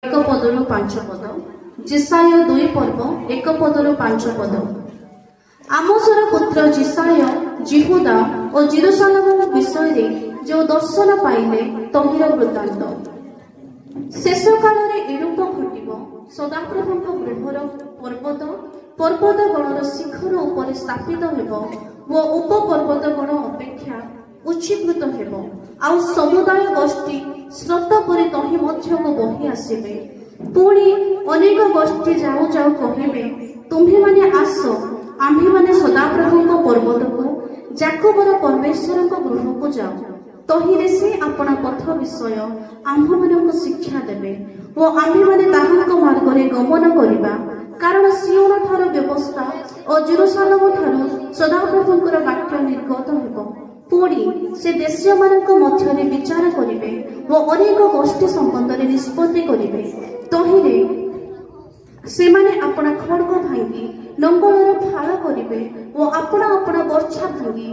ଏକ ପଦରୁ 5 ପଦ, ଜିସାୟ 2 ପର୍ବ 1 ପଦରୁ 5 ପଦ। ଆମୋସର ପୁତ୍ର ଜିସାୟ ଜିହୁଦା ଓ ଜେରୁସାଲେମ ବିଷୟରେ ଯେଉଁ ଦର୍ଶନ ପାଇଲେ ତହିଁର ବୃତ୍ତାନ୍ତ। ଶେଷ କାଳରେ ଏରୂପ ଘଟିବ, ସଦାପ୍ରଭୁଙ୍କ ଗୃହର ପର୍ବତ ଗଣର ଶିଖର ଉପରେ ସ୍ଥାପିତ ହେବ ଓ ଉପପର୍ବତ ଗଣ ଅପେକ୍ଷା ଉଚ୍ଚୀକୃତ ହେବ, ଆଉ ସମୁଦାୟ ଗୋଷ୍ଠୀ ସ୍ରୋତ ପରି ତହିଁ ମଧ୍ୟକୁ ବହି ଆସିବେ। ପୁଣି ଅନେକ ଗୋଷ୍ଠୀ ଯାଉ ଯାଉ କହିବେ, ତୁମ୍ଭେମାନେ ଆସ, ଆମ୍ଭେମାନେ ସଦାପ୍ରଭୁଙ୍କ ପର୍ବତକୁ, ଯାକୋବର ପରମେଶ୍ୱରଙ୍କ ଗୃହକୁ ଯାଉ। ତହିଁରେ ସେ ଆପଣା ପଥ ବିଷୟ ଆମ୍ଭମାନଙ୍କୁ ଶିକ୍ଷା ଦେବେ ଓ ଆମ୍ଭେମାନେ ତାହାଙ୍କ ମାର୍ଗରେ ଗମନ କରିବା। କାରଣ ସିଓନ ଠାରୁ ବ୍ୟବସ୍ଥା ଓ ଜେରୁସାଲେମ ଠାରୁ ସଦାପ୍ରଭୁଙ୍କର ବାକ୍ୟ ନିର୍ଗତ ହେବ। ପୁଣି ସେ ଦେଶୀୟମାନଙ୍କ ମଧ୍ୟରେ ବିଚାର କରିବେ ଓ ଅନେକ ଗୋଷ୍ଠୀ ସମ୍ବନ୍ଧରେ ନିଷ୍ପତ୍ତି କରିବେ। ତହିଁରେ ସେମାନେ ଆପଣା ଖଡ଼୍ଗ ଭାଙ୍ଗି ଲଙ୍ଗଳର ଫାଳ କରିବେ ଓ ଆପଣା ଆପଣା ବର୍ଚ୍ଛା ଭାଙ୍ଗି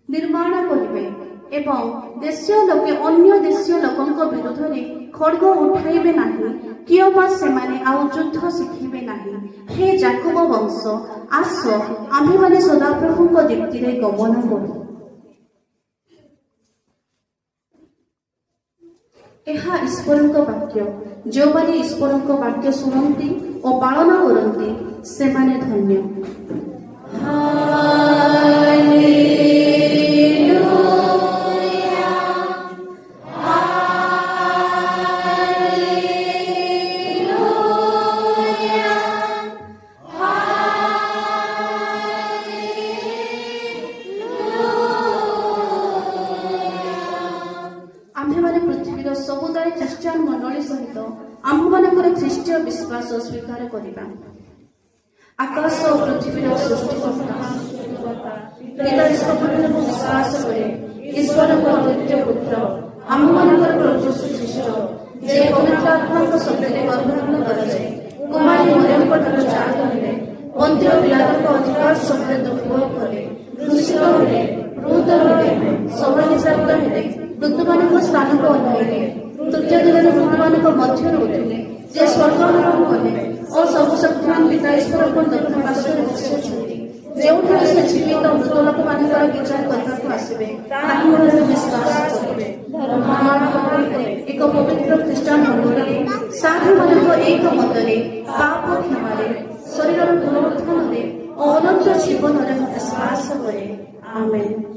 ନିର୍ମାଣ କରିବେ। ଏବଂ ଦେଶୀୟ ଲୋକେ ଅନ୍ୟ ଦେଶୀୟ ଲୋକଙ୍କ ବିରୁଦ୍ଧରେ ଖଡ଼୍ଗ ଉଠାଇବେ ନାହିଁ, କିମ୍ବା ସେମାନେ ଆଉ ଯୁଦ୍ଧ ଶିଖିବେ ନାହିଁ। ହେ ଯାକୋବ ବଂଶ, ଆସ, ଆମ୍ଭେମାନେ ସଦାପ୍ରଭୁଙ୍କ ଦୀପ୍ତିରେ ଗମନ କରୁ। ଏହା ଈଶ୍ୱରଙ୍କ ବାକ୍ୟ। ଯେଉଁମାନେ ଈଶ୍ୱରଙ୍କ ବାକ୍ୟ ଶୁଣନ୍ତି ଓ ପାଳନ କରନ୍ତି, ସେମାନେ ଧନ୍ୟ। ଆମ୍ଭେମାନେ ପୃଥିବୀର ସମୁଦାୟ ଖ୍ରୀଷ୍ଟିଆନ ମଣ୍ଡଳୀ ସହିତ ଆମ୍ଭମାନଙ୍କର ଖ୍ରୀଷ୍ଟୀୟ ବିଶ୍ୱାସ ସ୍ୱୀକାର କରିବା। ଆକାଶ ଓ ପୃଥିବୀର ସୃଷ୍ଟିକର୍ତ୍ତା ପିତା ଈଶ୍ୱରଙ୍କୁ ବିଶ୍ୱାସ କରେ, ଈଶ୍ୱରଙ୍କ ଦ୍ୱିତୀୟ ପୁତ୍ର, ଆମ୍ଭମାନଙ୍କର ପ୍ରଭୁ ଯୀଶୁଖ୍ରୀଷ୍ଟ, ଯେ ପବିତ୍ର ଆତ୍ମାଙ୍କ ଶକ୍ତିରେ ଗର୍ଭଧାରଣ କରାଯାଏ, କୁମାରୀ ମରିୟମଙ୍କ ଠାରୁ ଜାତ ହେଲେ, ପନ୍ତିୟ ପିଲାତଙ୍କ ଅଧିକାର ସତ୍ତ୍ୱେ ଦୁଃଖ କଲେ, କ୍ରୁଶିତ ହେଲେ, କ୍ରୁଦ୍ଧ ହେଲେ, ସମାଧିପ୍ରାପ୍ତ ହେଲେ, ମୃତ୍ୟୁମାନଙ୍କ ସ୍ଥାନକୁ ଓହ୍ଲାଇଲେ, ତୃତୀୟ ଦିନରେ ମୃତ୍ୟୁମାନଙ୍କ ମଧ୍ୟରୁ ଉଠିଲେ, ଯେ ସ୍ୱର୍ଗାରୋହଣ କଲେ ଓ ସବୁ ଶକ୍ତିମାନ ପିତା ଈଶ୍ୱରଙ୍କ ଦକ୍ଷିଣ ପାର୍ଶ୍ୱରେ ବସିଅଛନ୍ତି, ଯେଉଁଠାରେ ସେ ଜୀବିତ ମୃତଲୋକମାନଙ୍କର ବିଚାର କରିବାକୁ ଆସିବେ, ତାହାଙ୍କୁ ବିଶ୍ୱାସ କରିବେ। ଏକ ପବିତ୍ର ଖ୍ରୀଷ୍ଟିଆନ ମଣ୍ଡଳୀରେ ସାଧୁମାନଙ୍କ ଏକ ମତରେ ପାପ କ୍ଷମାରେ, ଶରୀରର ପୁନରୁତ୍ଥାନରେ ଓ ଅନନ୍ତ ଜୀବନରେ ବିଶ୍ୱାସ କରେ। ଆମେନ୍।